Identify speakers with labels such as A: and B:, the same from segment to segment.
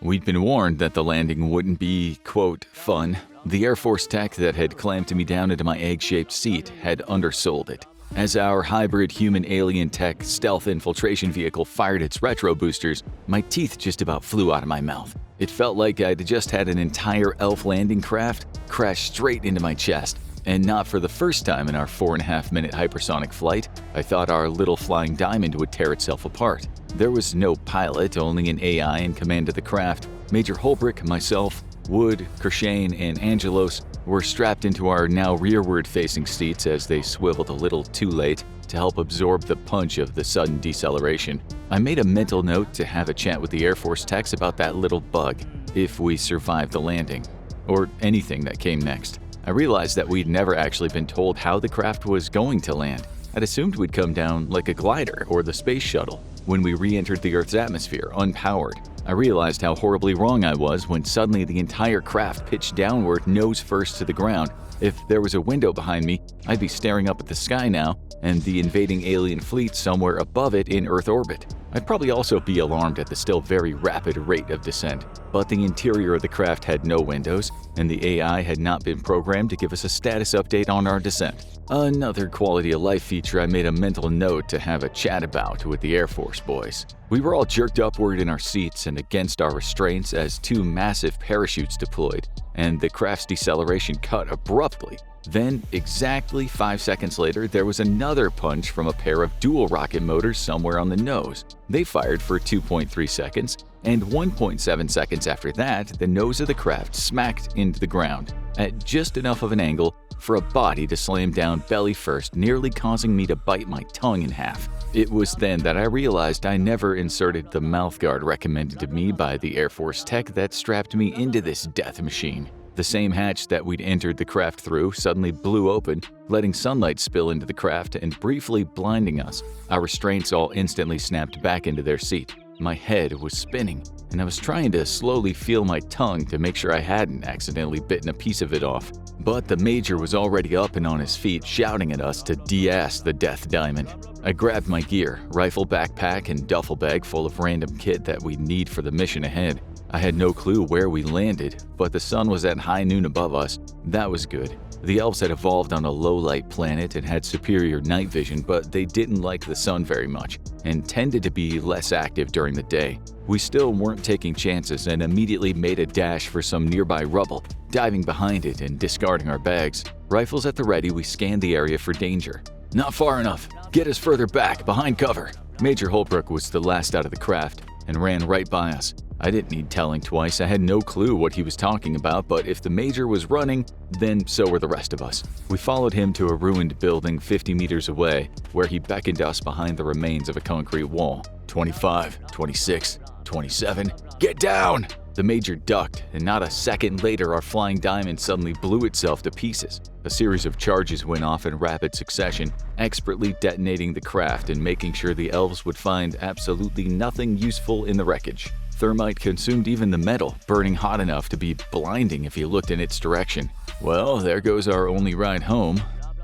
A: We'd been warned that the landing wouldn't be, quote, fun. The Air Force tech that had clamped me down into my egg-shaped seat had undersold it. As our hybrid human-alien tech stealth infiltration vehicle fired its retro boosters, my teeth just about flew out of my mouth. It felt like I'd just had an entire elf landing craft crash straight into my chest. And not for the first time in our 4.5-minute hypersonic flight, I thought our little flying diamond would tear itself apart. There was no pilot, only an AI in command of the craft. Major Holbrook, myself, Wood, Kershane, and Angelos were strapped into our now rearward-facing seats as they swiveled a little too late to help absorb the punch of the sudden deceleration. I made a mental note to have a chat with the Air Force techs about that little bug, if we survived the landing, or anything that came next. I realized that we'd never actually been told how the craft was going to land. I'd assumed we'd come down like a glider or the space shuttle when we re-entered the Earth's atmosphere, unpowered. I realized how horribly wrong I was when suddenly the entire craft pitched downward nose first to the ground. If there was a window behind me, I'd be staring up at the sky now, and the invading alien fleet somewhere above it in Earth orbit. I'd probably also be alarmed at the still very rapid rate of descent, but the interior of the craft had no windows, and the AI had not been programmed to give us a status update on our descent. Another quality of life feature I made a mental note to have a chat about with the Air Force boys. We were all jerked upward in our seats and against our restraints as two massive parachutes deployed, and the craft's deceleration cut abruptly. Then, exactly 5 seconds later, there was another punch from a pair of dual rocket motors somewhere on the nose. They fired for 2.3 seconds, and 1.7 seconds after that, the nose of the craft smacked into the ground at just enough of an angle for a body to slam down belly first, nearly causing me to bite my tongue in half. It was then that I realized I never inserted the mouthguard recommended to me by the Air Force tech that strapped me into this death machine. The same hatch that we'd entered the craft through suddenly blew open, letting sunlight spill into the craft and briefly blinding us. Our restraints all instantly snapped back into their seat. My head was spinning, and I was trying to slowly feel my tongue to make sure I hadn't accidentally bitten a piece of it off. But the Major was already up and on his feet, shouting at us to de-ass the Death Diamond. I grabbed my gear, rifle backpack, and duffel bag full of random kit that we'd need for the mission ahead. I had no clue where we landed, but the sun was at high noon above us. That was good. The elves had evolved on a low-light planet and had superior night vision, but they didn't like the sun very much and tended to be less active during the day. We still weren't taking chances and immediately made a dash for some nearby rubble, diving behind it and discarding our bags. Rifles at the ready, we scanned the area for danger. Not far enough. Get us further back, behind cover. Major Holbrook was the last out of the craft and ran right by us. I didn't need telling twice. I had no clue what he was talking about, but if the Major was running, then so were the rest of us. We followed him to a ruined building 50 meters away, where he beckoned us behind the remains of a concrete wall. 25, 26, 27, get down! The Major ducked, and not a second later our flying diamond suddenly blew itself to pieces. A series of charges went off in rapid succession, expertly detonating the craft and making sure the elves would find absolutely nothing useful in the wreckage. Thermite consumed even the metal, burning hot enough to be blinding if you looked in its direction. Well, there goes our only ride home.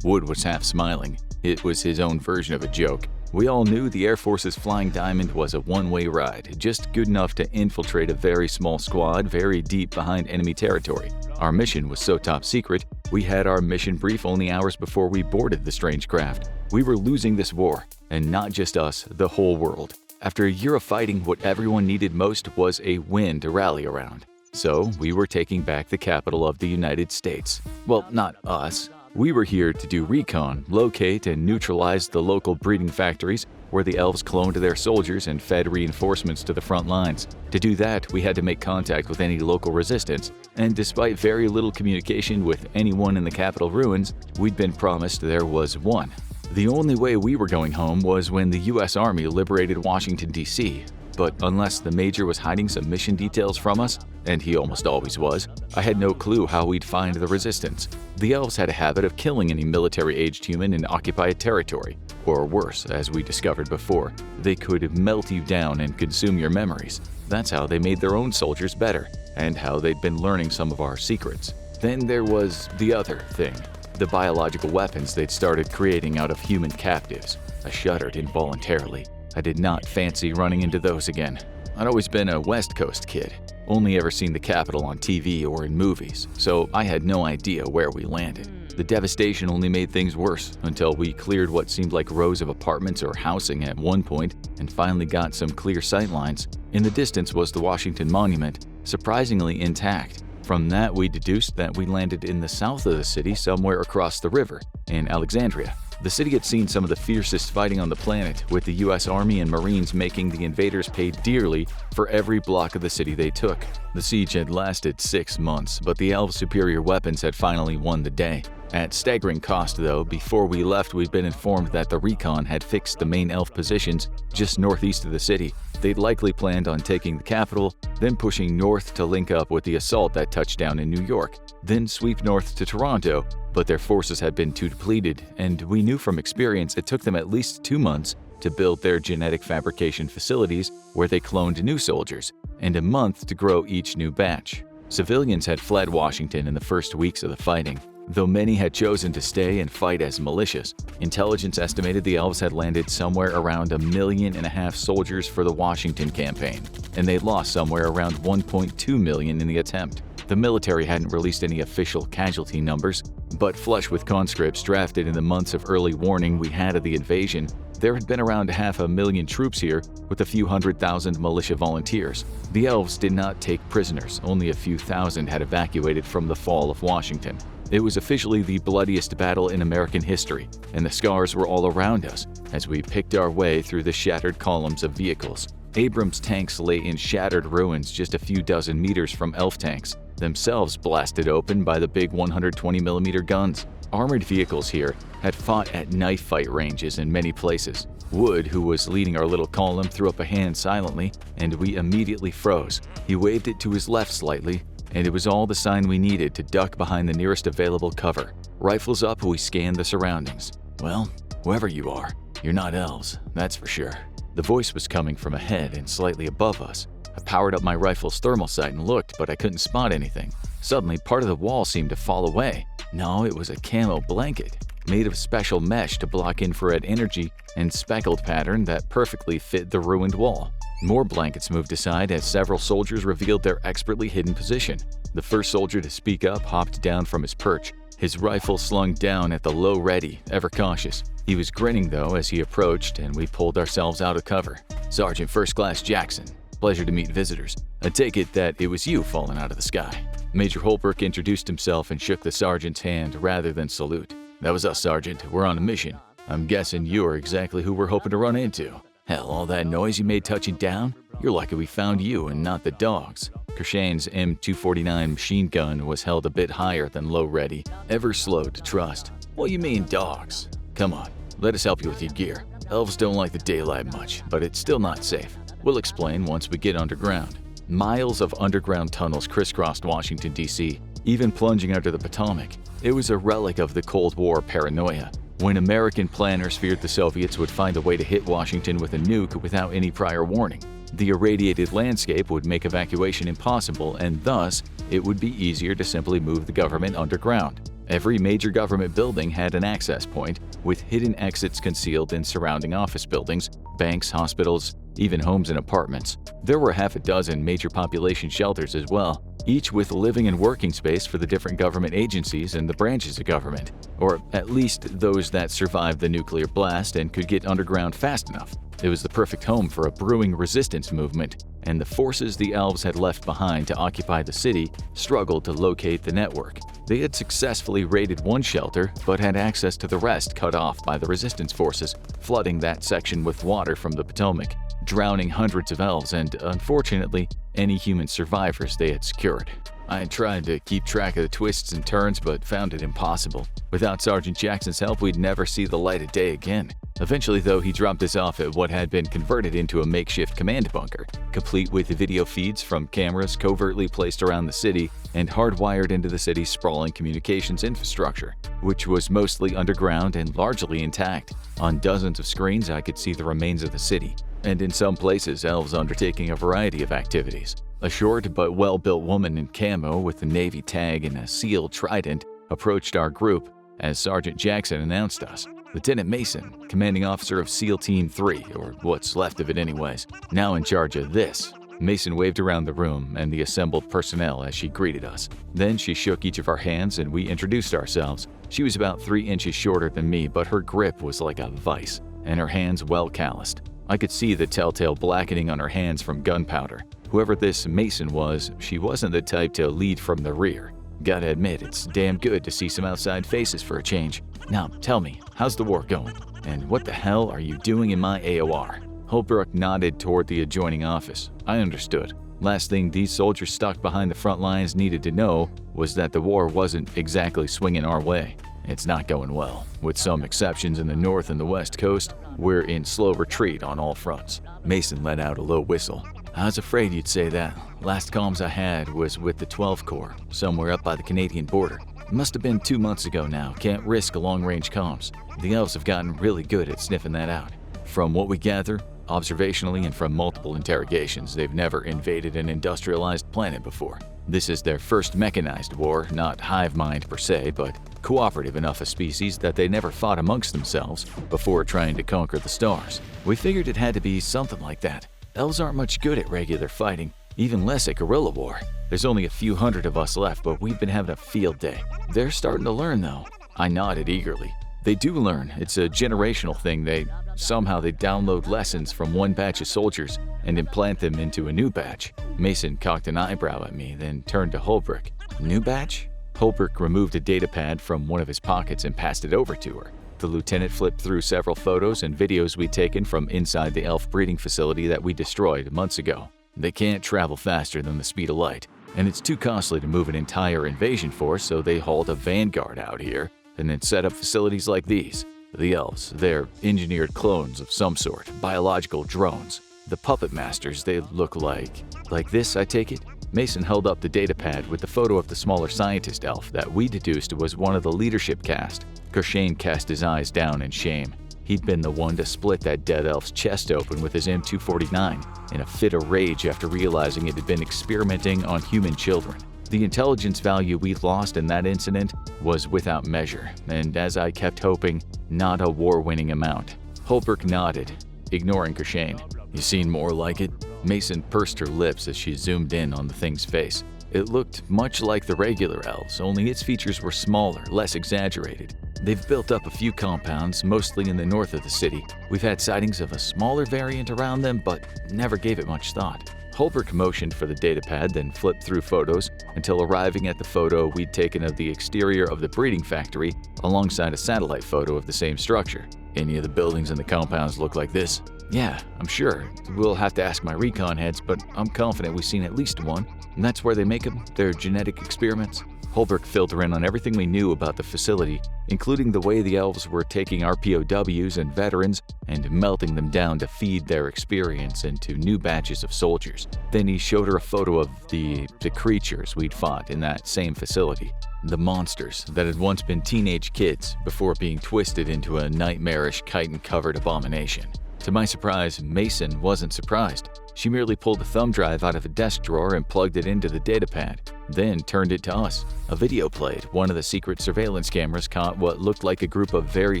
A: Wood was half smiling. It was his own version of a joke. We all knew the Air Force's Flying Diamond was a one-way ride, just good enough to infiltrate a very small squad very deep behind enemy territory. Our mission was so top secret, we had our mission brief only hours before we boarded the strange craft. We were losing this war, and not just us, the whole world. After a year of fighting, what everyone needed most was a win to rally around. So we were taking back the capital of the United States. Well, not us. We were here to do recon, locate and neutralize the local breeding factories where the elves cloned their soldiers and fed reinforcements to the front lines. To do that, we had to make contact with any local resistance, and despite very little communication with anyone in the Capitol ruins, we'd been promised there was one. The only way we were going home was when the US Army liberated Washington, D.C., but unless the Major was hiding some mission details from us, and he almost always was, I had no clue how we'd find the resistance. The elves had a habit of killing any military-aged human in occupied territory, or worse, as we discovered before, they could melt you down and consume your memories. That's how they made their own soldiers better, and how they'd been learning some of our secrets. Then there was the other thing, the biological weapons they'd started creating out of human captives. I shuddered involuntarily. I did not fancy running into those again. I'd always been a West Coast kid, only ever seen the capital on TV or in movies, so I had no idea where we landed. The devastation only made things worse until we cleared what seemed like rows of apartments or housing at one point and finally got some clear sightlines. In the distance was the Washington Monument, surprisingly intact. From that, we deduced that we landed in the south of the city, somewhere across the river, in Alexandria. The city had seen some of the fiercest fighting on the planet, with the US Army and Marines making the invaders pay dearly for every block of the city they took. The siege had lasted 6 months, but the elves' superior weapons had finally won the day. At staggering cost, though, before we left we'd been informed that the recon had fixed the main elf positions just northeast of the city. They'd likely planned on taking the capital, then pushing north to link up with the assault that touched down in New York, then sweep north to Toronto, but their forces had been too depleted, and we knew from experience it took them at least 2 months to build their genetic fabrication facilities where they cloned new soldiers, and a month to grow each new batch. Civilians had fled Washington in the first weeks of the fighting, though many had chosen to stay and fight as militias. Intelligence estimated the elves had landed somewhere around 1.5 million soldiers for the Washington campaign, and they'd lost somewhere around 1.2 million in the attempt. The military hadn't released any official casualty numbers, but flush with conscripts drafted in the months of early warning we had of the invasion, there had been around 500,000 troops here with a few 100,000 militia volunteers. The elves did not take prisoners, only a few thousand had evacuated from the fall of Washington. It was officially the bloodiest battle in American history, and the scars were all around us as we picked our way through the shattered columns of vehicles. Abrams tanks lay in shattered ruins just a few dozen meters from elf tanks, themselves blasted open by the big 120mm guns. Armored vehicles here had fought at knife fight ranges in many places. Wood, who was leading our little column, threw up a hand silently, and we immediately froze. He waved it to his left slightly, and it was all the sign we needed to duck behind the nearest available cover. Rifles up, we scanned the surroundings. Well, whoever you are, you're not elves, that's for sure. The voice was coming from ahead and slightly above us. I powered up my rifle's thermal sight and looked, but I couldn't spot anything. Suddenly, part of the wall seemed to fall away. No, it was a camo blanket, made of special mesh to block infrared energy and speckled pattern that perfectly fit the ruined wall. More blankets moved aside as several soldiers revealed their expertly hidden position. The first soldier to speak up hopped down from his perch, his rifle slung down at the low ready, ever cautious. He was grinning though as he approached, and we pulled ourselves out of cover. "Sergeant First Class Jackson. Pleasure to meet visitors. I take it that it was you falling out of the sky." Major Holbrook introduced himself and shook the sergeant's hand rather than salute. "That was us, Sergeant. We're on a mission. I'm guessing you're exactly who we're hoping to run into. Hell, all that noise you made touching down? You're lucky we found you and not the dogs." Kershane's M249 machine gun was held a bit higher than low ready, ever slow to trust. "What you mean, dogs? Come on, let us help you with your gear. Elves don't like the daylight much, but it's still not safe. We'll explain once we get underground." Miles of underground tunnels crisscrossed Washington, D.C., even plunging under the Potomac. It was a relic of the Cold War paranoia, when American planners feared the Soviets would find a way to hit Washington with a nuke without any prior warning. The irradiated landscape would make evacuation impossible, and thus, it would be easier to simply move the government underground. Every major government building had an access point, with hidden exits concealed in surrounding office buildings, banks, hospitals, even homes and apartments. There were 6 major population shelters as well, each with living and working space for the different government agencies and the branches of government, or at least those that survived the nuclear blast and could get underground fast enough. It was the perfect home for a brewing resistance movement, and the forces the elves had left behind to occupy the city struggled to locate the network. They had successfully raided one shelter, but had access to the rest cut off by the resistance forces, flooding that section with water from the Potomac, drowning hundreds of elves and, unfortunately, any human survivors they had secured. I had tried to keep track of the twists and turns, but found it impossible. Without Sergeant Jackson's help, we'd never see the light of day again. Eventually, though, he dropped us off at what had been converted into a makeshift command bunker, complete with video feeds from cameras covertly placed around the city and hardwired into the city's sprawling communications infrastructure, which was mostly underground and largely intact. On dozens of screens, I could see the remains of the city, and in some places, elves undertaking a variety of activities. A short but well-built woman in camo with a Navy tag and a SEAL trident approached our group as Sergeant Jackson announced us. Lieutenant Mason, commanding officer of SEAL Team 3, or what's left of it anyways, now in charge of this. Mason waved around the room and the assembled personnel as she greeted us. Then she shook each of our hands and we introduced ourselves. She was about 3 inches shorter than me, but her grip was like a vice, and her hands well calloused. I could see the telltale blackening on her hands from gunpowder. Whoever this Mason was, she wasn't the type to lead from the rear. Gotta admit, it's damn good to see some outside faces for a change. Now, tell me, how's the war going? And what the hell are you doing in my AOR? Holbrook nodded toward the adjoining office. I understood. Last thing these soldiers stuck behind the front lines needed to know was that the war wasn't exactly swinging our way. It's not going well. With some exceptions in the north and the west coast, we're in slow retreat on all fronts. Mason let out a low whistle. I was afraid you'd say that. Last comms I had was with the 12th Corps, somewhere up by the Canadian border. It must have been 2 months ago now. Can't risk a long-range comms. The elves have gotten really good at sniffing that out. From what we gather, observationally and from multiple interrogations, they've never invaded an industrialized planet before. This is their first mechanized war, not hive mind per se, but cooperative enough a species that they never fought amongst themselves before trying to conquer the stars. We figured it had to be something like that. Elves aren't much good at regular fighting, even less at guerrilla war. There's only a few hundred of us left, but we've been having a field day. They're starting to learn, though. I nodded eagerly. They do learn. It's a generational thing. They download lessons from one batch of soldiers and implant them into a new batch. Mason cocked an eyebrow at me, then turned to Holbrook. New batch? Holbrook removed a data pad from one of his pockets and passed it over to her. The lieutenant flipped through several photos and videos we'd taken from inside the elf breeding facility that we destroyed months ago. They can't travel faster than the speed of light, and it's too costly to move an entire invasion force, so they hauled a vanguard out here and then set up facilities like these. The elves, they're engineered clones of some sort, biological drones. The puppet masters, they look like this, I take it? Mason held up the data pad with the photo of the smaller scientist elf that we deduced was one of the leadership cast. Kershane cast his eyes down in shame. He'd been the one to split that dead elf's chest open with his M249 in a fit of rage after realizing it had been experimenting on human children. The intelligence value we lost in that incident was without measure, and as I kept hoping, not a war-winning amount. Holbrook nodded, ignoring Kershane. You seen more like it? Mason pursed her lips as she zoomed in on the thing's face. It looked much like the regular elves, only its features were smaller, less exaggerated. They've built up a few compounds, mostly in the north of the city. We've had sightings of a smaller variant around them, but never gave it much thought. Holbrook motioned for the datapad, then flipped through photos until arriving at the photo we'd taken of the exterior of the breeding factory alongside a satellite photo of the same structure. Any of the buildings in the compounds look like this? Yeah, I'm sure. We'll have to ask my recon heads, but I'm confident we've seen at least one. And that's where they make them, their genetic experiments. Holbrook filled her in on everything we knew about the facility, including the way the elves were taking our POWs and veterans and melting them down to feed their experience into new batches of soldiers. Then he showed her a photo of the creatures we'd fought in that same facility. The monsters that had once been teenage kids before being twisted into a nightmarish chitin-covered abomination. To my surprise, Mason wasn't surprised. She merely pulled a thumb drive out of a desk drawer and plugged it into the datapad, then turned it to us. A video played. One of the secret surveillance cameras caught what looked like a group of very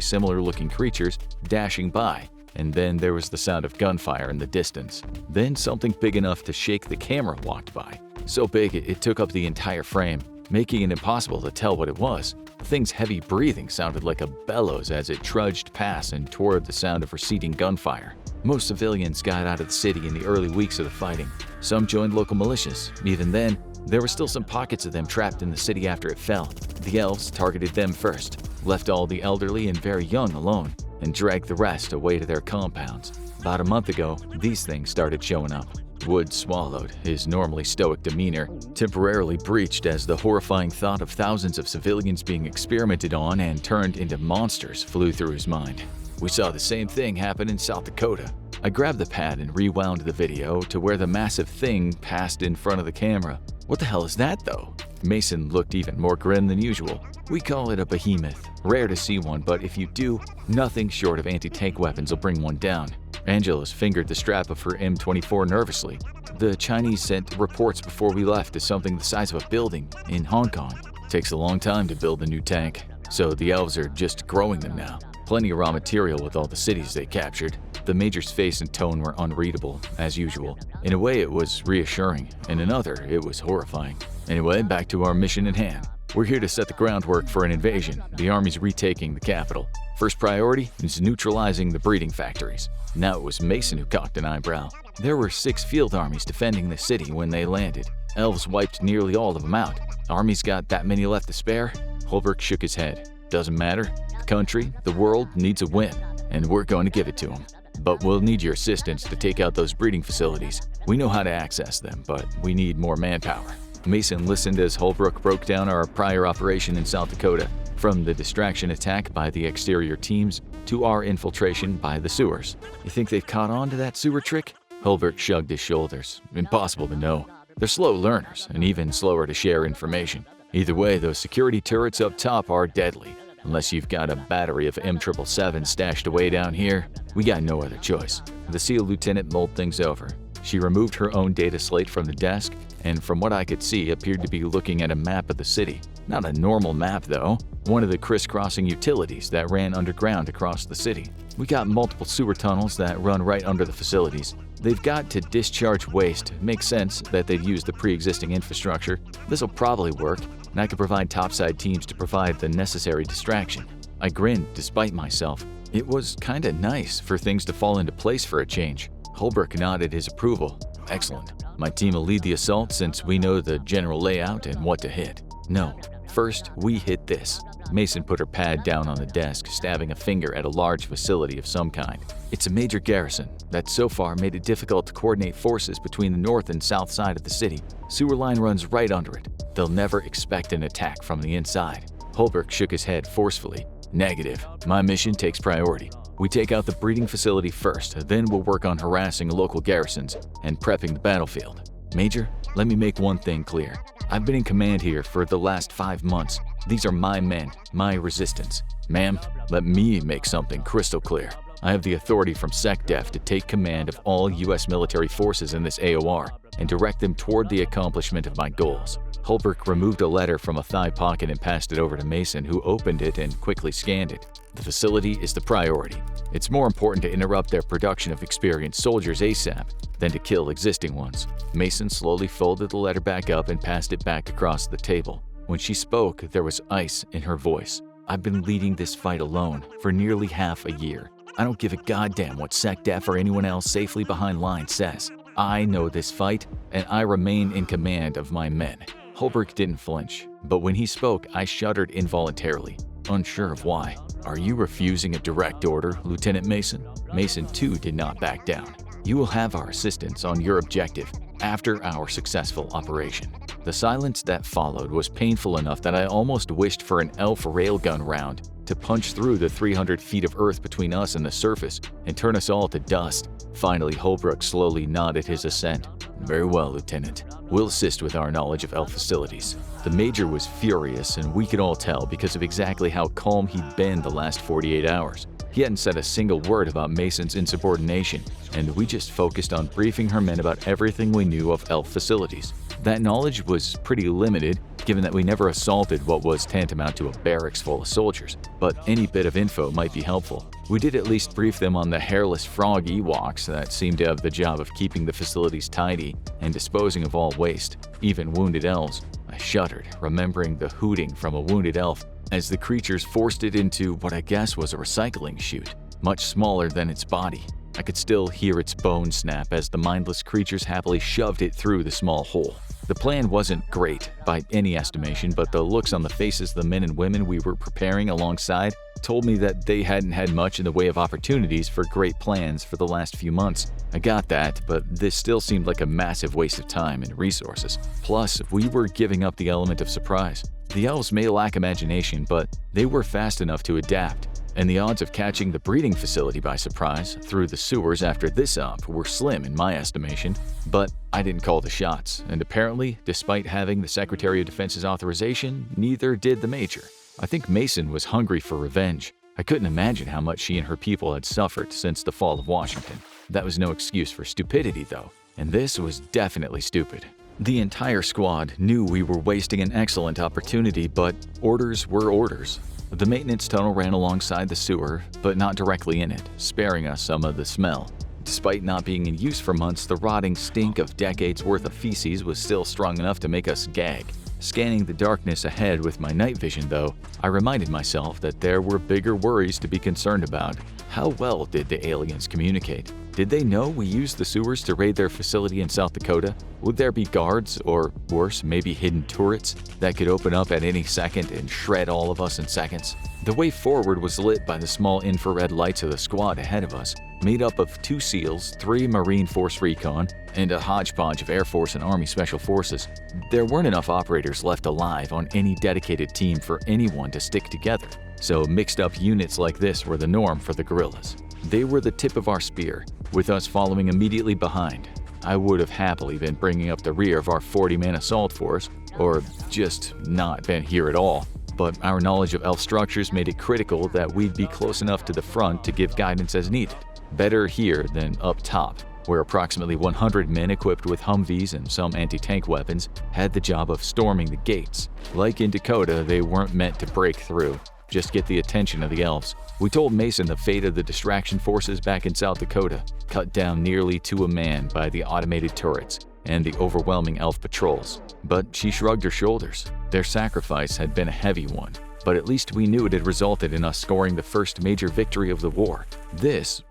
A: similar-looking creatures dashing by, and then there was the sound of gunfire in the distance. Then something big enough to shake the camera walked by. So big it took up the entire frame, making it impossible to tell what it was. The thing's heavy breathing sounded like a bellows as it trudged past and toward the sound of receding gunfire. Most civilians got out of the city in the early weeks of the fighting. Some joined local militias. Even then, there were still some pockets of them trapped in the city after it fell. The elves targeted them first, left all the elderly and very young alone, and dragged the rest away to their compounds. About a month ago, these things started showing up. Wood swallowed, his normally stoic demeanor temporarily breached as the horrifying thought of thousands of civilians being experimented on and turned into monsters flew through his mind. We saw the same thing happen in South Dakota. I grabbed the pad and rewound the video to where the massive thing passed in front of the camera. What the hell is that, though? Mason looked even more grim than usual. We call it a behemoth. Rare to see one, but if you do, nothing short of anti-tank weapons will bring one down. Angelos fingered the strap of her M24 nervously. The Chinese sent reports before we left to something the size of a building in Hong Kong. Takes a long time to build a new tank, so the elves are just growing them now. Plenty of raw material with all the cities they captured. The Major's face and tone were unreadable, as usual. In a way, it was reassuring. In another, it was horrifying. Anyway, back to our mission at hand. We're here to set the groundwork for an invasion. The army's retaking the capital. First priority is neutralizing the breeding factories. Now it was Mason who cocked an eyebrow. There were 6 field armies defending the city when they landed. Elves wiped nearly all of them out. Army's got that many left to spare? Holbrook shook his head. Doesn't matter. The country, the world needs a win, and we're going to give it to them. But we'll need your assistance to take out those breeding facilities. We know how to access them, but we need more manpower. Mason listened as Holbrook broke down our prior operation in South Dakota, from the distraction attack by the exterior teams to our infiltration by the sewers. You think they've caught on to that sewer trick? Holbrook shrugged his shoulders. Impossible to know. They're slow learners, and even slower to share information. Either way, those security turrets up top are deadly. Unless you've got a battery of M777 stashed away down here, we got no other choice. The SEAL lieutenant mulled things over. She removed her own data slate from the desk, and from what I could see, appeared to be looking at a map of the city. Not a normal map, though. One of the crisscrossing utilities that ran underground across the city. We got multiple sewer tunnels that run right under the facilities. They've got to discharge waste. Makes sense that they've used the pre-existing infrastructure. This'll probably work, and I could provide topside teams to provide the necessary distraction. I grinned despite myself. It was kinda nice for things to fall into place for a change. Holbrook nodded his approval. Excellent. My team will lead the assault since we know the general layout and what to hit. No, first we hit this. Mason put her pad down on the desk, stabbing a finger at a large facility of some kind. It's a major garrison that so far made it difficult to coordinate forces between the north and south side of the city. Sewer line runs right under it. They'll never expect an attack from the inside. Holbrook shook his head forcefully. Negative. My mission takes priority. We take out the breeding facility first, then we'll work on harassing local garrisons and prepping the battlefield. Major, let me make one thing clear. I've been in command here for the last 5 months. These are my men, my resistance. Ma'am, let me make something crystal clear. I have the authority from SecDef to take command of all U.S. military forces in this AOR and direct them toward the accomplishment of my goals. Holbrook removed a letter from a thigh pocket and passed it over to Mason, who opened it and quickly scanned it. The facility is the priority. It's more important to interrupt their production of experienced soldiers ASAP than to kill existing ones. Mason slowly folded the letter back up and passed it back across the table. When she spoke, there was ice in her voice. I've been leading this fight alone for nearly half a year. I don't give a goddamn what SecDef or anyone else safely behind lines says. I know this fight, and I remain in command of my men. Holbrook didn't flinch, but when he spoke, I shuddered involuntarily, unsure of why. Are you refusing a direct order, Lieutenant Mason? Mason, too, did not back down. You will have our assistance on your objective after our successful operation. The silence that followed was painful enough that I almost wished for an elf railgun round to punch through the 300 feet of earth between us and the surface and turn us all to dust. Finally, Holbrook slowly nodded his assent. Very well, Lieutenant. We'll assist with our knowledge of elf facilities. The Major was furious, and we could all tell because of exactly how calm he'd been the last 48 hours. He hadn't said a single word about Mason's insubordination, and we just focused on briefing her men about everything we knew of elf facilities. That knowledge was pretty limited, given that we never assaulted what was tantamount to a barracks full of soldiers, but any bit of info might be helpful. We did at least brief them on the hairless frog Ewoks that seemed to have the job of keeping the facilities tidy and disposing of all waste, even wounded elves. I shuddered, remembering the hooting from a wounded elf as the creatures forced it into what I guess was a recycling chute, much smaller than its body. I could still hear its bones snap as the mindless creatures happily shoved it through the small hole. The plan wasn't great by any estimation, but the looks on the faces of the men and women we were preparing alongside told me that they hadn't had much in the way of opportunities for great plans for the last few months. I got that, but this still seemed like a massive waste of time and resources. Plus, we were giving up the element of surprise. The elves may lack imagination, but they were fast enough to adapt, and the odds of catching the breeding facility by surprise through the sewers after this op were slim in my estimation. But I didn't call the shots, and apparently, despite having the Secretary of Defense's authorization, neither did the Major. I think Mason was hungry for revenge. I couldn't imagine how much she and her people had suffered since the fall of Washington. That was no excuse for stupidity, though, and this was definitely stupid. The entire squad knew we were wasting an excellent opportunity, but orders were orders. The maintenance tunnel ran alongside the sewer, but not directly in it, sparing us some of the smell. Despite not being in use for months, the rotting stink of decades worth of feces was still strong enough to make us gag. Scanning the darkness ahead with my night vision, though, I reminded myself that there were bigger worries to be concerned about. How well did the aliens communicate? Did they know we used the sewers to raid their facility in South Dakota? Would there be guards, or worse, maybe hidden turrets, that could open up at any second and shred all of us in seconds? The way forward was lit by the small infrared lights of the squad ahead of us, made up of 2 SEALs, 3 Marine Force Recon, and a hodgepodge of Air Force and Army Special Forces. There weren't enough operators left alive on any dedicated team for anyone to stick together, so mixed-up units like this were the norm for the guerrillas. They were the tip of our spear, with us following immediately behind. I would have happily been bringing up the rear of our 40-man assault force, or just not been here at all, but our knowledge of elf structures made it critical that we'd be close enough to the front to give guidance as needed. Better here than up top, where approximately 100 men equipped with Humvees and some anti-tank weapons had the job of storming the gates. Like in Dakota, they weren't meant to break through, just get the attention of the elves. We told Mason the fate of the distraction forces back in South Dakota, cut down nearly to a man by the automated turrets and the overwhelming elf patrols. But she shrugged her shoulders. Their sacrifice had been a heavy one, but at least we knew it had resulted in us scoring the first major victory of the war. This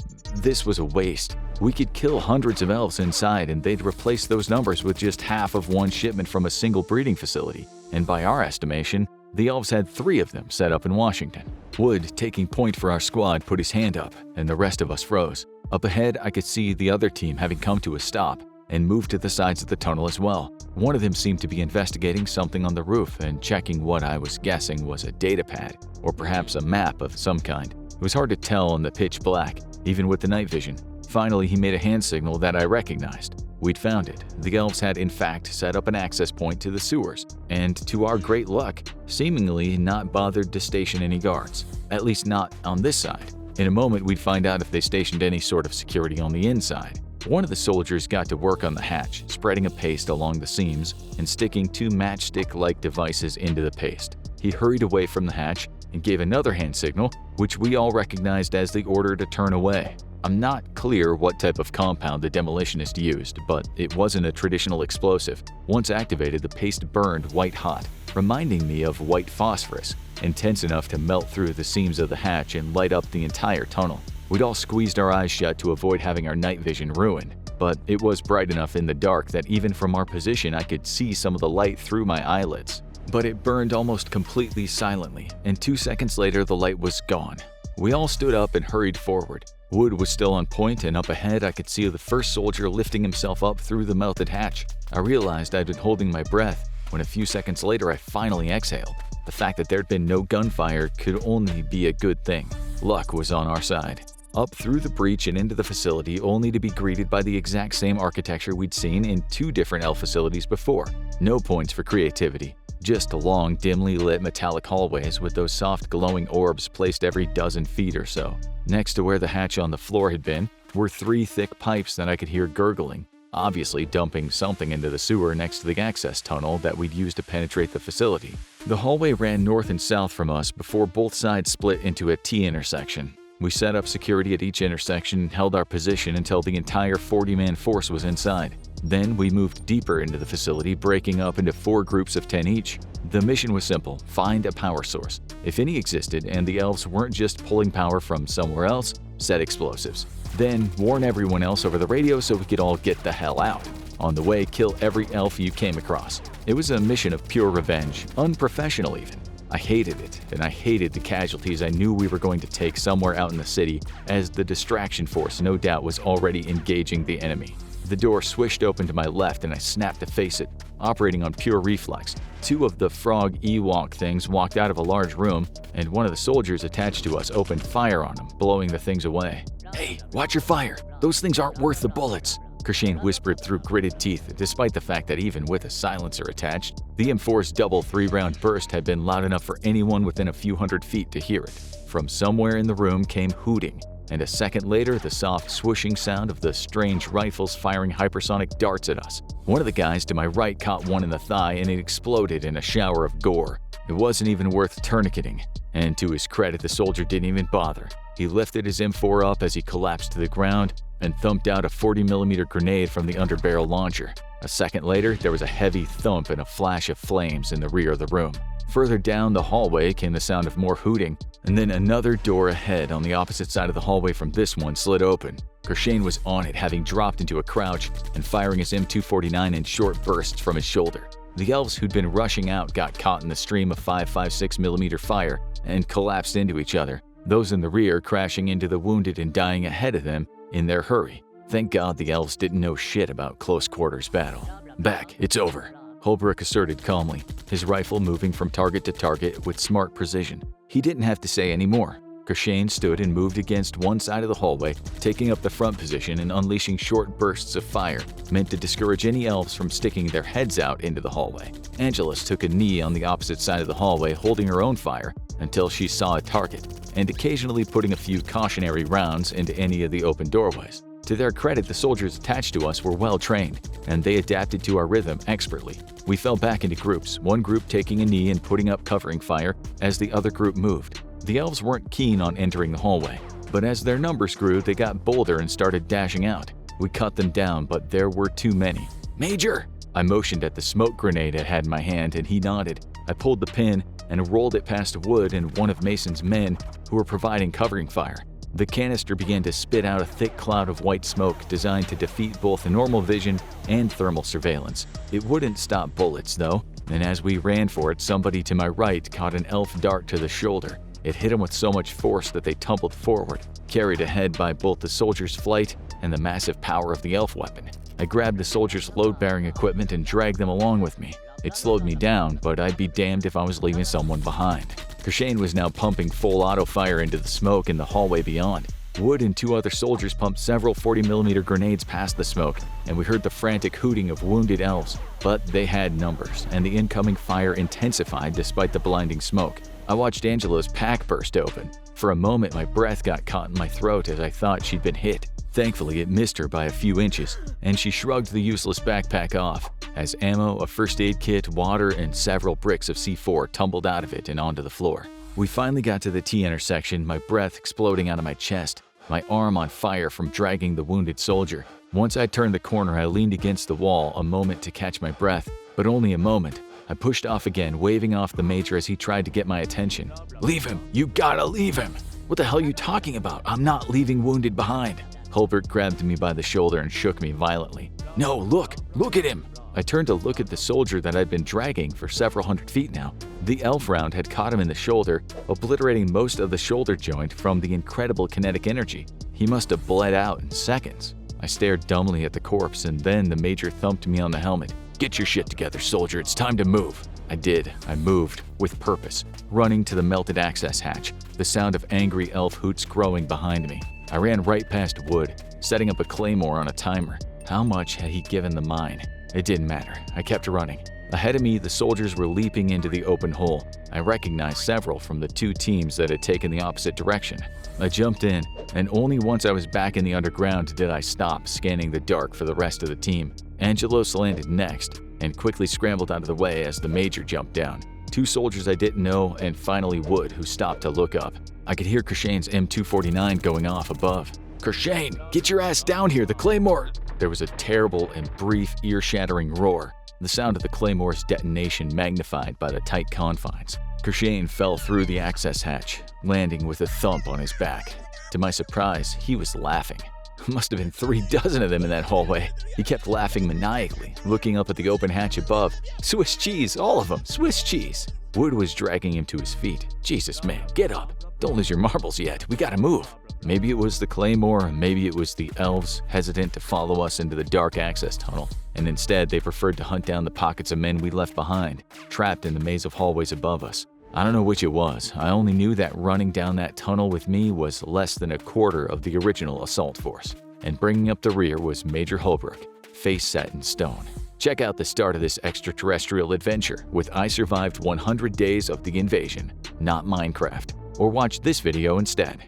A: was a waste. We could kill hundreds of elves inside and they'd replace those numbers with just half of one shipment from a single breeding facility. And by our estimation, the elves had 3 of them set up in Washington. Wood, taking point for our squad, put his hand up, and the rest of us froze. Up ahead, I could see the other team having come to a stop and moved to the sides of the tunnel as well. One of them seemed to be investigating something on the roof and checking what I was guessing was a data pad, or perhaps a map of some kind. It was hard to tell in the pitch black, even with the night vision. Finally, he made a hand signal that I recognized. We'd found it. The elves had in fact set up an access point to the sewers, and to our great luck, seemingly not bothered to station any guards. At least not on this side. In a moment, we'd find out if they stationed any sort of security on the inside. One of the soldiers got to work on the hatch, spreading a paste along the seams and sticking 2 matchstick-like devices into the paste. He hurried away from the hatch and gave another hand signal, which we all recognized as the order to turn away. I'm not clear what type of compound the demolitionist used, but it wasn't a traditional explosive. Once activated, the paste burned white hot, reminding me of white phosphorus, intense enough to melt through the seams of the hatch and light up the entire tunnel. We'd all squeezed our eyes shut to avoid having our night vision ruined, but it was bright enough in the dark that even from our position I could see some of the light through my eyelids. But it burned almost completely silently, and 2 seconds later the light was gone. We all stood up and hurried forward. Wood was still on point, and up ahead I could see the first soldier lifting himself up through the melted hatch. I realized I'd been holding my breath when a few seconds later I finally exhaled. The fact that there'd been no gunfire could only be a good thing. Luck was on our side. Up through the breach and into the facility, only to be greeted by the exact same architecture we'd seen in 2 different elf facilities before. No points for creativity. Just long, dimly lit metallic hallways with those soft glowing orbs placed every dozen feet or so. Next to where the hatch on the floor had been were 3 thick pipes that I could hear gurgling, obviously dumping something into the sewer next to the access tunnel that we'd use to penetrate the facility. The hallway ran north and south from us before both sides split into a T-intersection. We set up security at each intersection and held our position until the entire 40-man force was inside. Then we moved deeper into the facility, breaking up into 4 groups of 10 each. The mission was simple: find a power source, if any existed, and the elves weren't just pulling power from somewhere else, set explosives. Then warn everyone else over the radio so we could all get the hell out. On the way, kill every elf you came across. It was a mission of pure revenge, unprofessional even. I hated it, and I hated the casualties I knew we were going to take somewhere out in the city, as the distraction force no doubt was already engaging the enemy. The door swished open to my left and I snapped to face it, operating on pure reflex. 2 of the frog Ewok things walked out of a large room, and one of the soldiers attached to us opened fire on them, blowing the things away. "Hey, watch your fire! Those things aren't worth the bullets!" Kershane whispered through gritted teeth, despite the fact that even with a silencer attached, the M4's double 3-round burst had been loud enough for anyone within a few hundred feet to hear it. From somewhere in the room came hooting, and a second later the soft swooshing sound of the strange rifles firing hypersonic darts at us. One of the guys to my right caught one in the thigh and it exploded in a shower of gore. It wasn't even worth tourniqueting, and to his credit, the soldier didn't even bother. He lifted his M4 up as he collapsed to the ground and thumped out a 40mm grenade from the underbarrel launcher. A second later, there was a heavy thump and a flash of flames in the rear of the room. Further down the hallway came the sound of more hooting, and then another door ahead on the opposite side of the hallway from this one slid open. Kershane was on it, having dropped into a crouch and firing his M249 in short bursts from his shoulder. The elves who'd been rushing out got caught in the stream of 5.56mm fire and collapsed into each other, those in the rear crashing into the wounded and dying ahead of them in their hurry. Thank God the elves didn't know shit about close quarters battle. "Back, it's over," Holbrook asserted calmly, his rifle moving from target to target with smart precision. He didn't have to say any more. Kershane stood and moved against one side of the hallway, taking up the front position and unleashing short bursts of fire, meant to discourage any elves from sticking their heads out into the hallway. Angelus took a knee on the opposite side of the hallway, holding her own fire until she saw a target, and occasionally putting a few cautionary rounds into any of the open doorways. To their credit, the soldiers attached to us were well trained, and they adapted to our rhythm expertly. We fell back into groups, one group taking a knee and putting up covering fire as the other group moved. The elves weren't keen on entering the hallway, but as their numbers grew, they got bolder and started dashing out. We cut them down, but there were too many. "Major!" I motioned at the smoke grenade I had in my hand, and he nodded. I pulled the pin and rolled it past Wood and one of Mason's men who were providing covering fire. The canister began to spit out a thick cloud of white smoke designed to defeat both normal vision and thermal surveillance. It wouldn't stop bullets, though, and as we ran for it, somebody to my right caught an elf dart to the shoulder. It hit him with so much force that they tumbled forward, carried ahead by both the soldier's flight and the massive power of the elf weapon. I grabbed the soldier's load-bearing equipment and dragged them along with me. It slowed me down, but I'd be damned if I was leaving someone behind. Kershane was now pumping full auto fire into the smoke in the hallway beyond. Wood and two other soldiers pumped several 40mm grenades past the smoke, and we heard the frantic hooting of wounded elves. But they had numbers, and the incoming fire intensified despite the blinding smoke. I watched Angelo's pack burst open. For a moment, my breath got caught in my throat as I thought she'd been hit. Thankfully, it missed her by a few inches, and she shrugged the useless backpack off as ammo, a first aid kit, water, and several bricks of C4 tumbled out of it and onto the floor. We finally got to the T intersection, my breath exploding out of my chest, my arm on fire from dragging the wounded soldier. Once I turned the corner, I leaned against the wall, a moment to catch my breath, but only a moment. I pushed off again, waving off the major as he tried to get my attention. "Leave him! You gotta leave him!" "What the hell are you talking about? I'm not leaving wounded behind." Holbert grabbed me by the shoulder and shook me violently. "No, look at him!" I turned to look at the soldier that I'd been dragging for several hundred feet now. The elf round had caught him in the shoulder, obliterating most of the shoulder joint from the incredible kinetic energy. He must have bled out in seconds. I stared dumbly at the corpse, and then the major thumped me on the helmet. "Get your shit together, soldier. It's time to move." I did. I moved, with purpose, running to the melted access hatch, the sound of angry elf hoots growing behind me. I ran right past Wood, setting up a claymore on a timer. How much had he given the mine? It didn't matter. I kept running. Ahead of me, the soldiers were leaping into the open hole. I recognized several from the two teams that had taken the opposite direction. I jumped in, and only once I was back in the underground did I stop scanning the dark for the rest of the team. Angelos landed next, and quickly scrambled out of the way as the major jumped down. Two soldiers I didn't know, and finally Wood, who stopped to look up. I could hear Kershane's M249 going off above. "Kershane, get your ass down here, the claymore!" There was a terrible and brief, ear-shattering roar, the sound of the claymore's detonation magnified by the tight confines. Kershane fell through the access hatch, landing with a thump on his back. To my surprise, he was laughing. Must have been 36 of them in that hallway. He kept laughing maniacally, looking up at the open hatch above. "Swiss cheese, all of them, Swiss cheese!" Wood was dragging him to his feet. "Jesus, man, get up. Don't lose your marbles yet. We gotta move." Maybe it was the claymore, maybe it was the elves, hesitant to follow us into the dark access tunnel, and instead they preferred to hunt down the pockets of men we left behind, trapped in the maze of hallways above us. I don't know which it was. I only knew that running down that tunnel with me was less than a quarter of the original assault force, and bringing up the rear was Major Holbrook, face set in stone. Check out the start of this extraterrestrial adventure with I Survived 100 Days of the Invasion, not Minecraft, or watch this video instead.